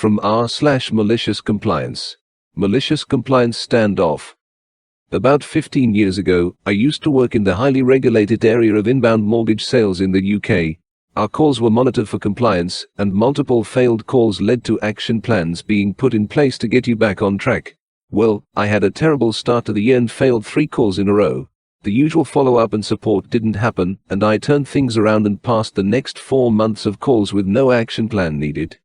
from r/malicious compliance. Malicious compliance standoff. About 15 years ago, I used to work in the highly regulated area of inbound mortgage sales in the UK. Our calls were monitored for compliance, and multiple failed calls led to action plans being put in place to get you back on track. Well, I had a terrible start to the year and failed 3 calls in a row. The usual follow-up and support didn't happen, and I turned things around and passed the next 4 months of calls with no action plan needed.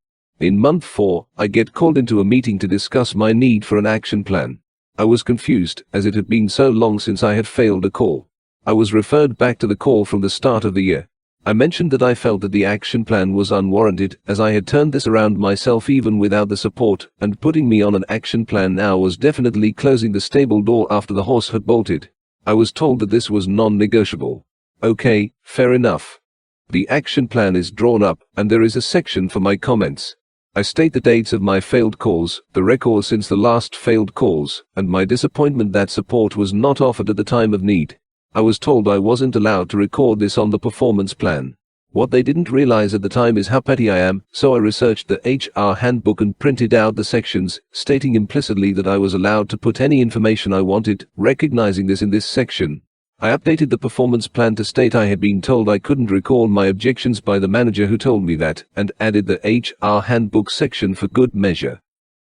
In month 4, I get called into a meeting to discuss my need for an action plan. I was confused, as it had been so long since I had failed a call. I was referred back to the call from the start of the year. I mentioned that I felt that the action plan was unwarranted, as I had turned this around myself even without the support, and putting me on an action plan now was definitely closing the stable door after the horse had bolted. I was told that this was non-negotiable. Okay, fair enough. The action plan is drawn up, and there is a section for my comments. I state the dates of my failed calls, the record since the last failed calls, and my disappointment that support was not offered at the time of need. I was told I wasn't allowed to record this on the performance plan. What they didn't realize at the time is how petty I am, so I researched the HR handbook and printed out the sections, stating implicitly that I was allowed to put any information I wanted. Recognizing this in this section, I updated the performance plan to state I had been told I couldn't recall my objections by the manager who told me that, and added the HR handbook section for good measure.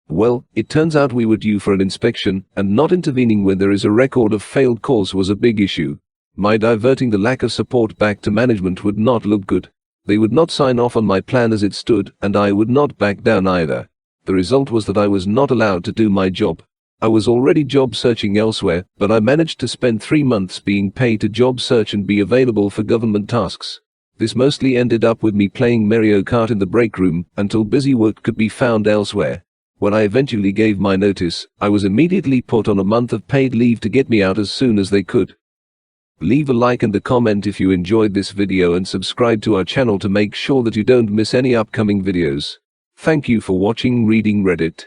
Well, it turns out we were due for an inspection, and not intervening when there is a record of failed calls was a big issue. My diverting the lack of support back to management would not look good. They would not sign off on my plan as it stood, and I would not back down either. The result was that I was not allowed to do my job. I was already job searching elsewhere, but I managed to spend 3 months being paid to job search and be available for government tasks. This mostly ended up with me playing Mario Kart in the break room until busy work could be found elsewhere. When I eventually gave my notice, I was immediately put on a month of paid leave to get me out as soon as they could. Leave a like and a comment if you enjoyed this video, and subscribe to our channel to make sure that you don't miss any upcoming videos. Thank you for watching Reading Reddit.